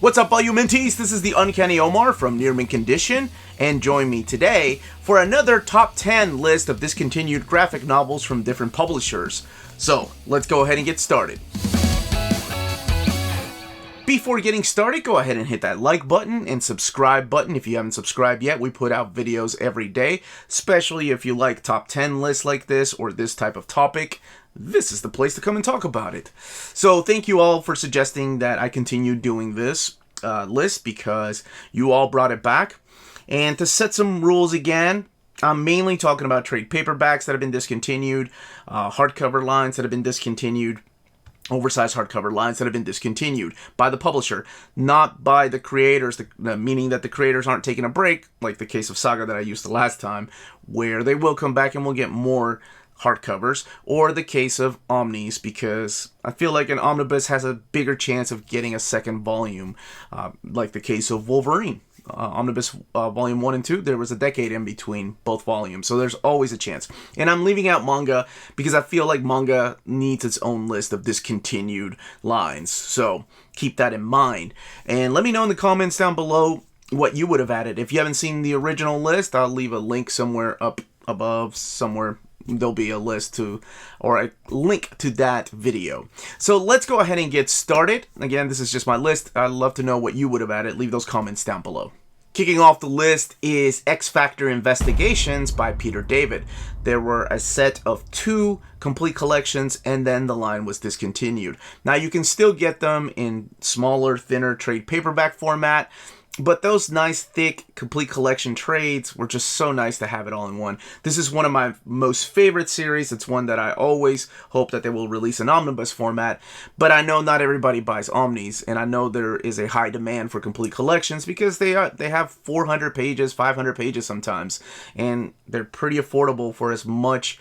What's up, all you mentees? This is the Uncanny Omar from Near Mint Condition, and join me today for another top 10 list of discontinued graphic novels from different publishers. So, let's go ahead and get started. Before getting started, go ahead and hit that like button and subscribe button if you haven't subscribed yet. We put out videos every day, especially if you like top 10 lists like this or this type of topic. This is the place to come and talk about it. So thank you all for suggesting that I continue doing this list because you all brought it back. And to set some rules again, I'm mainly talking about trade paperbacks that have been discontinued, hardcover lines that have been discontinued, oversized hardcover lines that have been discontinued by the publisher, not by the creators, meaning that the creators aren't taking a break, like the case of Saga that I used the last time, where they will come back and we'll get more hardcovers, or the case of omnis, because I feel like an omnibus has a bigger chance of getting a second volume, like the case of Wolverine. Omnibus Volume 1 and 2, there was a decade in between both volumes, so there's always a chance. And I'm leaving out manga because I feel like manga needs its own list of discontinued lines, so keep that in mind. And let me know in the comments down below what you would have added. If you haven't seen the original list, I'll leave a link somewhere up above, somewhere there'll be a list to, or a link to that video. So let's go ahead and get started. Again, this is just my list. I'd love to know what you would have added. Leave those comments down below. Kicking off the list is X Factor Investigations by Peter David. There were a set of 2 complete collections, and then the line was discontinued. Now you can still get them in smaller, thinner trade paperback format, but those nice, thick, complete collection trades were just so nice to have it all in one. This is one of my most favorite series. It's one that I always hope that they will release in omnibus format, but I know not everybody buys omnis, and I know there is a high demand for complete collections because they have 400 pages, 500 pages sometimes, and they're pretty affordable for as much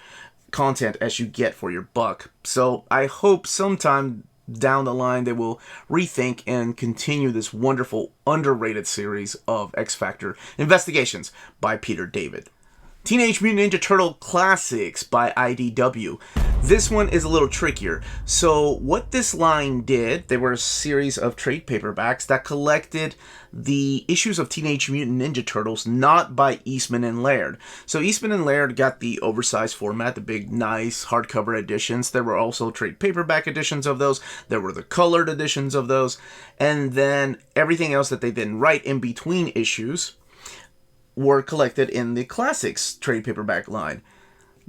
content as you get for your buck. So I hope sometime down the line they will rethink and continue this wonderful underrated series of X Factor Investigations by Peter David. Teenage Mutant Ninja Turtle Classics by IDW. This one is a little trickier. So what this line did, they were a series of trade paperbacks that collected the issues of Teenage Mutant Ninja Turtles, not by Eastman and Laird. So Eastman and Laird got the oversized format, the big, nice hardcover editions. There were also trade paperback editions of those. There were the colored editions of those. And then everything else that they didn't write in between issues were collected in the Classics trade paperback line.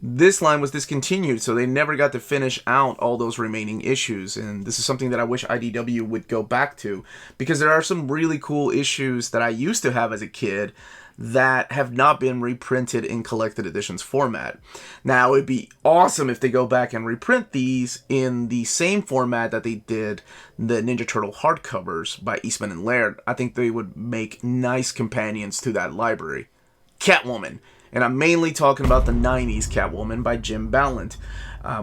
This line was discontinued, so they never got to finish out all those remaining issues, and this is something that I wish IDW would go back to, because there are some really cool issues that I used to have as a kid that have not been reprinted in collected editions format. Now, it would be awesome if they go back and reprint these in the same format that they did the Ninja Turtle hardcovers by Eastman and Laird. I think they would make nice companions to that library. Catwoman. And I'm mainly talking about the 90s Catwoman by Jim Ballant.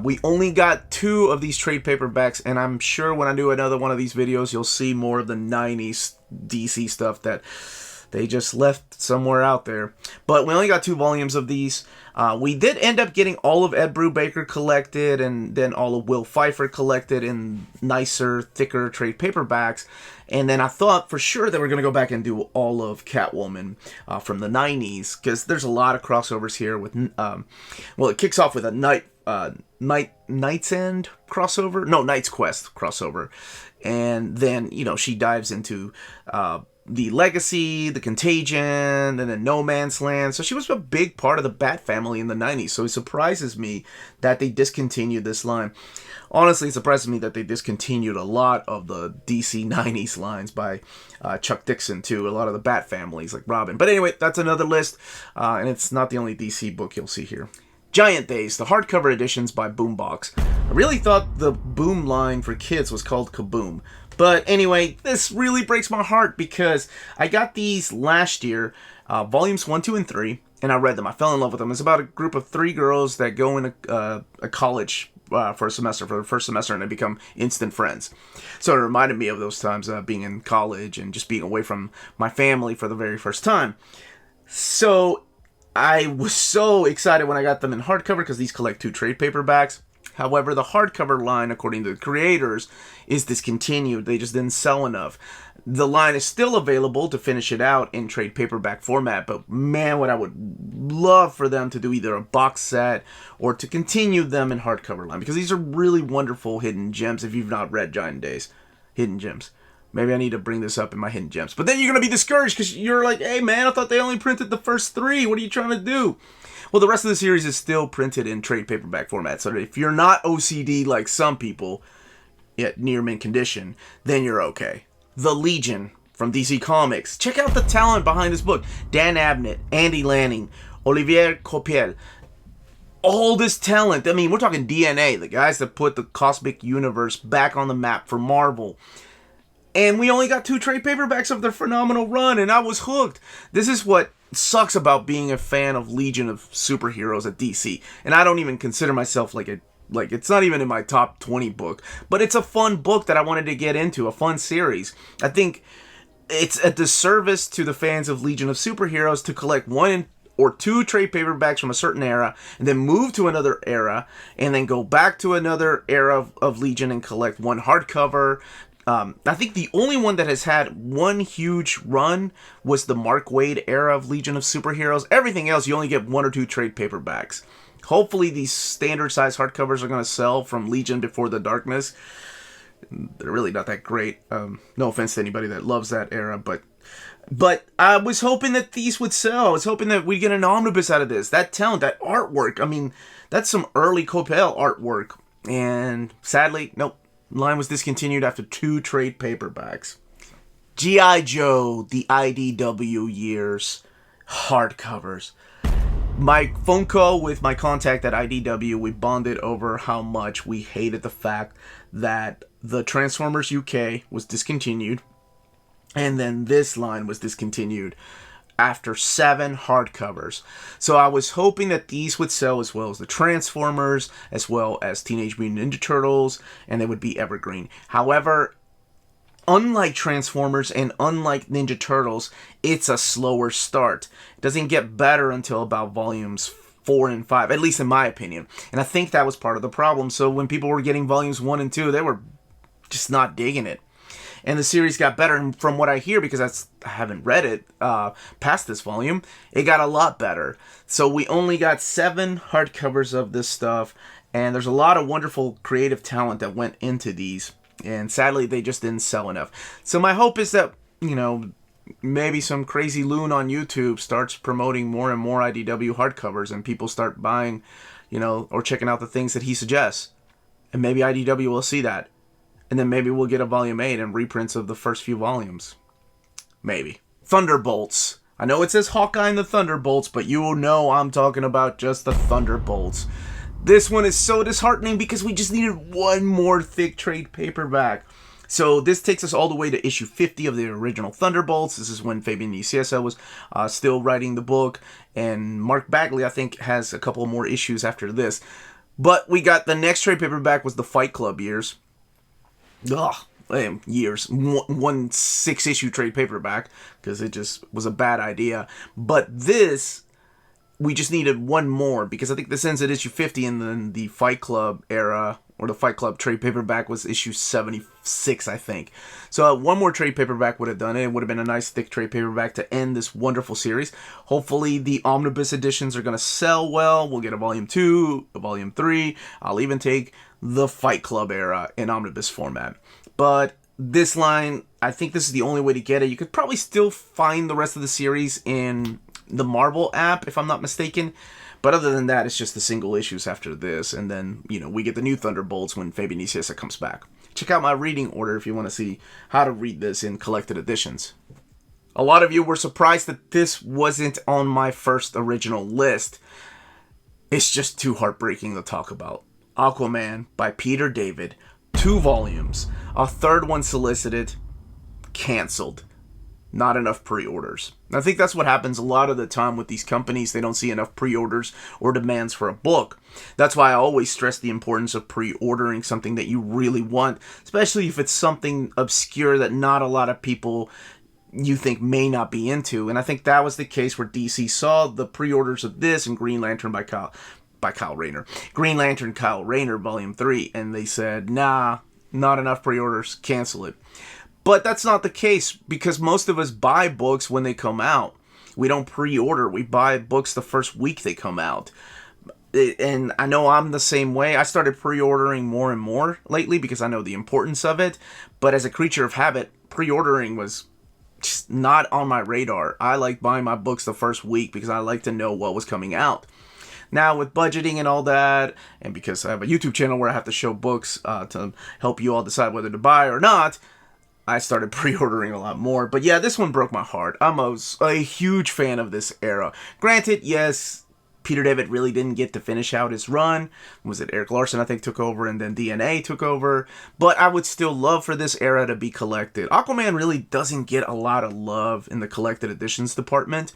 We only got 2 of these trade paperbacks, and I'm sure when I do another one of these videos, you'll see more of the 90s DC stuff that they just left somewhere out there. But we only got 2 volumes of these. We did end up getting all of Ed Brubaker collected, and then all of Will Pfeiffer collected in nicer, thicker trade paperbacks. And then I thought for sure that we're going to go back and do all of Catwoman from the 90s, because there's a lot of crossovers here with, well, it kicks off with a Knight's End crossover? No, Knight's Quest crossover. And then, you know, she dives into the Legacy, the Contagion, and then No Man's Land. So she was a big part of the Bat family in the 90s. So it surprises me that they discontinued this line. Honestly, it surprises me that they discontinued a lot of the DC 90s lines by Chuck Dixon, too. A lot of the Bat families, like Robin. But anyway, that's another list, and it's not the only DC book you'll see here. Giant Days, the hardcover editions by Boombox. I really thought the Boom line for kids was called Kaboom. But anyway, this really breaks my heart because I got these last year, volumes 1, 2, and 3, and I read them. I fell in love with them. It's about a group of 3 girls that go into a college for a semester, for the first semester, and they become instant friends. So it reminded me of those times being in college and just being away from my family for the very first time. So I was so excited when I got them in hardcover because these collect 2 trade paperbacks. However, the hardcover line, according to the creators, is discontinued. They just didn't sell enough. The line is still available to finish it out in trade paperback format, but man, what I would love for them to do either a box set or to continue them in hardcover line, because these are really wonderful hidden gems if you've not read Giant Days. Hidden gems. Maybe I need to bring this up in my hidden gems. But then you're going to be discouraged because you're like, hey man, I thought they only printed the first 3. What are you trying to do? Well, the rest of the series is still printed in trade paperback format, so if you're not OCD like some people, yet near mint condition, then you're okay. The Legion from DC Comics. Check out the talent behind this book. Dan Abnett, Andy Lanning, Olivier Coipel. All this talent. I mean, we're talking DNA, the guys that put the cosmic universe back on the map for Marvel. And we only got 2 trade paperbacks of their phenomenal run, and I was hooked. This is what sucks about being a fan of Legion of Superheroes at DC. And I don't even consider myself like it's not even in my top 20 book, but it's a fun book that I wanted to get into, a fun series. I think it's a disservice to the fans of Legion of Superheroes to collect 1 or 2 trade paperbacks from a certain era and then move to another era and then go back to another era of Legion and collect 1 hardcover. I think the only one that has had 1 huge run was the Mark Waid era of Legion of Superheroes. Everything else, you only get 1 or 2 trade paperbacks. Hopefully these standard size hardcovers are going to sell from Legion Before the Darkness. They're really not that great. No offense to anybody that loves that era, but I was hoping that these would sell. I was hoping that we'd get an omnibus out of this. That talent, that artwork, I mean, that's some early Coipel artwork. And sadly, nope. Line was discontinued after 2 trade paperbacks. G.I. Joe, the IDW years, hardcovers. My phone call with my contact at IDW, we bonded over how much we hated the fact that the Transformers UK was discontinued, and then this line was discontinued after 7 hardcovers. So I was hoping that these would sell as well as the Transformers, as well as Teenage Mutant Ninja Turtles, and they would be evergreen. However, unlike Transformers and unlike Ninja Turtles, it's a slower start. It doesn't get better until about volumes 4 and 5, at least in my opinion. And I think that was part of the problem. So when people were getting volumes 1 and 2, they were just not digging it. And the series got better, and from what I hear, because I haven't read it past this volume, it got a lot better. So we only got 7 hardcovers of this stuff, and there's a lot of wonderful creative talent that went into these, and sadly they just didn't sell enough. So my hope is that, you know, maybe some crazy loon on YouTube starts promoting more and more IDW hardcovers, and people start buying, you know, or checking out the things that he suggests, and maybe IDW will see that. And then maybe we'll get a volume 8 and reprints of the first few volumes. Maybe. Thunderbolts. I know it says Hawkeye and the Thunderbolts, but you will know I'm talking about just the Thunderbolts. This one is so disheartening because we just needed 1 more thick trade paperback. So this takes us all the way to issue 50 of the original Thunderbolts. This is when Fabian Nicieza was still writing the book. And Mark Bagley, I think, has a couple more issues after this. But we got the next trade paperback was the Fight Club years. Years. 1 6-issue trade paperback, because it just was a bad idea. But this, we just needed 1 more, because I think this ends at issue 50, and then the Fight Club era, or the Fight Club trade paperback, was issue 76, I think. So 1 more trade paperback would have done it. It would have been a nice thick trade paperback to end this wonderful series. Hopefully the omnibus editions are going to sell well. We'll get a volume 2, a volume 3. I'll even take the Fight Club era in omnibus format. But this line, I think this is the only way to get it. You could probably still find the rest of the series in the Marvel app, if I'm not mistaken. But other than that, it's just the single issues after this. And then, you know, we get the new Thunderbolts when Fabian Nicieza comes back. Check out my reading order if you want to see how to read this in collected editions. A lot of you were surprised that this wasn't on my first original list. It's just too heartbreaking to talk about. Aquaman by Peter David. 2 volumes. A 3rd one solicited. Canceled. Not enough pre-orders. I think that's what happens a lot of the time with these companies. They don't see enough pre-orders or demands for a book. That's why I always stress the importance of pre-ordering something that you really want, especially if it's something obscure that not a lot of people you think may not be into. And I think that was the case where DC saw the pre-orders of this and Green Lantern by by Kyle Rayner. Green Lantern Kyle Rayner Volume 3. And they said, nah, not enough pre-orders, cancel it. But that's not the case, because most of us buy books when they come out. We don't pre-order. We buy books the first week they come out. And I know I'm the same way. I started pre-ordering more and more lately because I know the importance of it. But as a creature of habit, pre-ordering was just not on my radar. I like buying my books the first week because I like to know what was coming out. Now, with budgeting and all that, and because I have a YouTube channel where I have to show books to help you all decide whether to buy or not, I started pre-ordering a lot more. But yeah, this one broke my heart. I'm a huge fan of this era. Granted, yes, Peter David really didn't get to finish out his run. Was it Eric Larson, I think, took over, and then DNA took over. But I would still love for this era to be collected. Aquaman really doesn't get a lot of love in the collected editions department.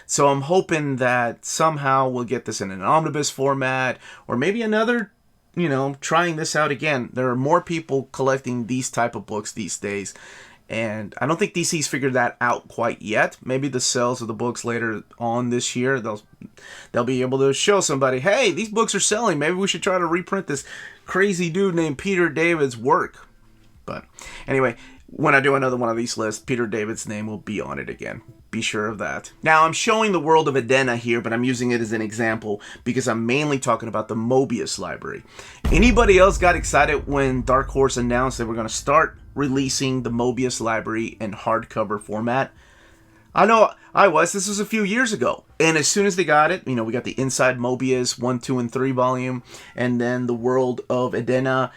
So I'm hoping that somehow we'll get this in an omnibus format, or maybe another, trying this out again. There are more people collecting these type of books these days, and I don't think DC's figured that out quite yet. Maybe the sales of the books later on this year, they'll be able to show somebody, hey, these books are selling. Maybe we should try to reprint this crazy dude named Peter David's work. But anyway, when I do another one of these lists, Peter David's name will be on it again. Be sure of that. Now, I'm showing the world of Edena here, but I'm using it as an example because I'm mainly talking about the Moebius Library. Anybody else got excited when Dark Horse announced they were going to start releasing the Moebius Library in hardcover format? I know I was. This was a few years ago. And as soon as they got it, we got the Inside Moebius 1, 2, and 3 volume, and then the World of Edena.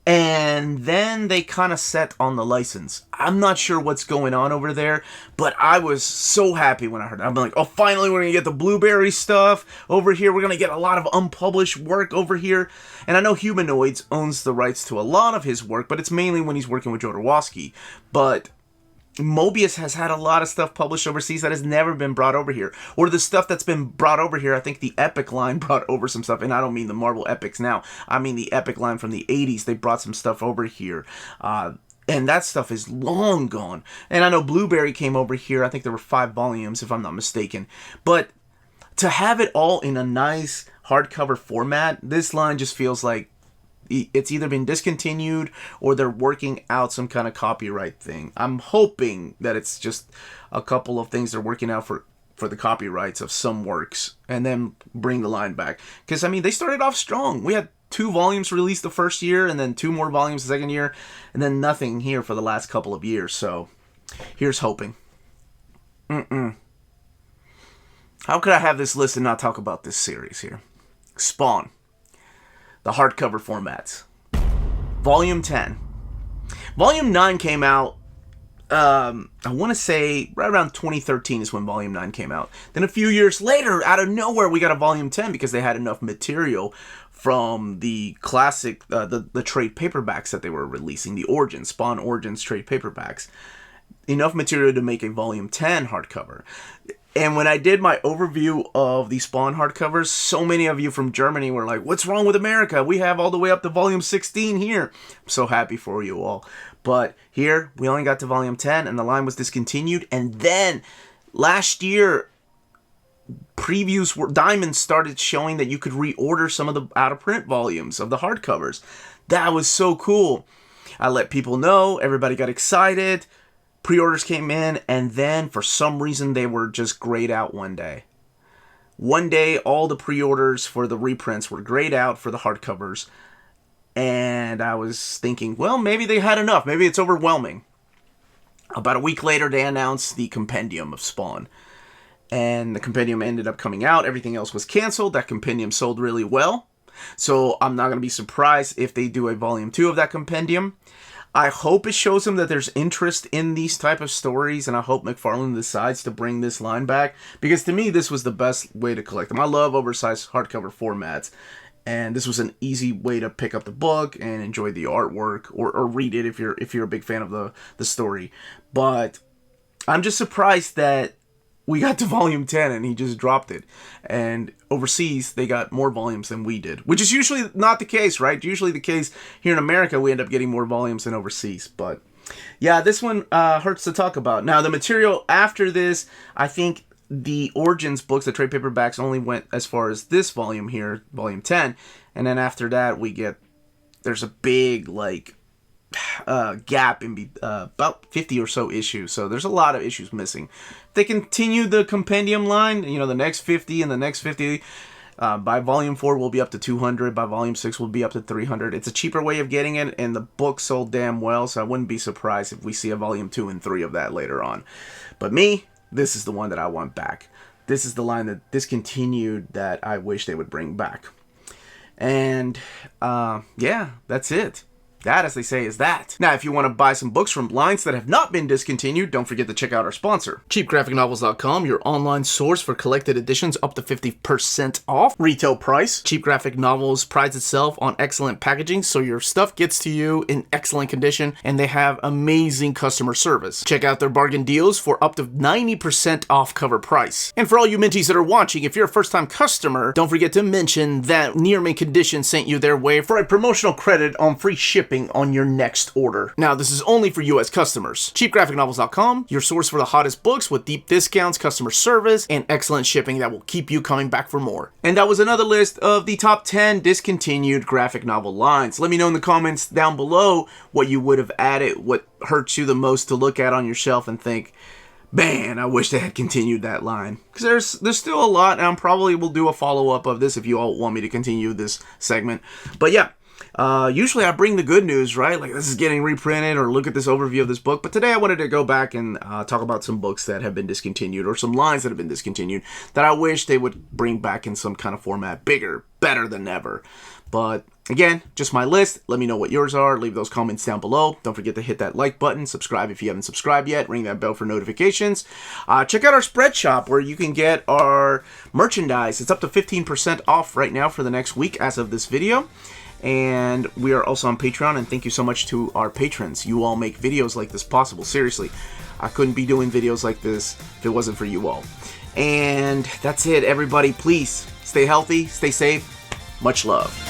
And then they kind of set on the license. I'm not sure what's going on over there, but I was so happy when I heard it. I'm like, oh, finally we're going to get the Blueberry stuff over here. We're going to get a lot of unpublished work over here. And I know Humanoids owns the rights to a lot of his work, but it's mainly when he's working with Jodorowsky. But Moebius has had a lot of stuff published overseas that has never been brought over here. Or the stuff that's been brought over here, I think the Epic line brought over some stuff. And I don't mean the Marvel Epics now. I mean the Epic line from the 80s. They brought some stuff over here. And that stuff is long gone. And I know Blueberry came over here. I think there were 5 volumes, if I'm not mistaken. But to have it all in a nice hardcover format, this line just feels like it's either been discontinued or they're working out some kind of copyright thing. I'm hoping that it's just a couple of things they're working out for the copyrights of some works and then bring the line back. Because, they started off strong. We had 2 volumes released the first year and then 2 more volumes the second year and then nothing here for the last couple of years. So here's hoping. How could I have this list and not talk about this series here? Spawn. The hardcover formats. Volume 10. Volume 9 came out, I want to say, right around 2013 is when Volume 9 came out. Then a few years later, out of nowhere, we got a Volume 10 because they had enough material from the classic, the trade paperbacks that they were releasing, the Origins, Spawn Origins trade paperbacks. Enough material to make a Volume 10 hardcover. And when I did my overview of the Spawn hardcovers, so many of you from Germany were like, what's wrong with America? We have all the way up to volume 16 here. I'm so happy for you all. But here, we only got to volume 10, and the line was discontinued. And then, last year, Diamond started showing that you could reorder some of the out-of-print volumes of the hardcovers. That was so cool. I let people know. Everybody got excited. Pre-orders came in, and then for some reason they were just grayed out one day. One day, all the pre-orders for the reprints were grayed out for the hardcovers, and I was thinking, well, maybe they had enough. Maybe it's overwhelming. About a week later, they announced the compendium of Spawn, and the compendium ended up coming out. Everything else was canceled. That compendium sold really well, so I'm not going to be surprised if they do a volume 2 of that compendium. I hope it shows them that there's interest in these type of stories, and I hope McFarlane decides to bring this line back, because to me, this was the best way to collect them. I love oversized hardcover formats, and this was an easy way to pick up the book and enjoy the artwork, or read it if you're a big fan of the story. But I'm just surprised that we got to volume 10 and he just dropped it. And overseas, they got more volumes than we did, which is usually not the case, right? Usually the case here in America, we end up getting more volumes than overseas. But yeah, this one hurts to talk about. Now, the material after this, I think the Origins books, the trade paperbacks, only went as far as this volume here, volume 10. And then after that, there's a big, like, gap in about 50 or so issues. So there's a lot of issues missing. If they continue the compendium line, you know, the next 50 and the next 50, by volume 4 will be up to 200. By volume 6 will be up to 300. It's a cheaper way of getting it, and the book sold damn well, so I wouldn't be surprised if we see a volume 2 and 3 of that later on. But me, this is the one that I want back. This is the line that discontinued that I wish they would bring back. And yeah, that's it. That, as they say, is that. Now, if you want to buy some books from lines that have not been discontinued, don't forget to check out our sponsor, CheapGraphicNovels.com, your online source for collected editions up to 50% off retail price. Cheap Graphic Novels prides itself on excellent packaging, so your stuff gets to you in excellent condition, and they have amazing customer service. Check out their bargain deals for up to 90% off cover price. And for all you Minties that are watching, if you're a first-time customer, don't forget to mention that Near Mint Condition sent you their way for a promotional credit on free shipping on your next order. Now, this is only for US customers. CheapGraphicNovels.com, your source for the hottest books with deep discounts, customer service, and excellent shipping that will keep you coming back for more. And that was another list of the top 10 discontinued graphic novel lines. Let me know in the comments down below what you would have added, what hurts you the most to look at on your shelf and think, man, I wish they had continued that line. Because there's still a lot, and I probably will do a follow-up of this if you all want me to continue this segment. But yeah, usually I bring the good news, right? Like, this is getting reprinted, or look at this overview of this book. But today I wanted to go back and talk about some books that have been discontinued, or some lines that have been discontinued, that I wish they would bring back in some kind of format, bigger, better than ever. But again, just my list. Let me know what yours are. Leave those comments down below. Don't forget to hit that like button. Subscribe if you haven't subscribed yet. Ring that bell for notifications. Check out our spread shop where you can get our merchandise. It's up to 15% off right now for the next week as of this video. And we are also on Patreon, and thank you so much to our patrons. You all make videos like this possible. Seriously, I couldn't be doing videos like this if it wasn't for you all. And that's it, everybody. Please stay healthy, stay safe. Much love.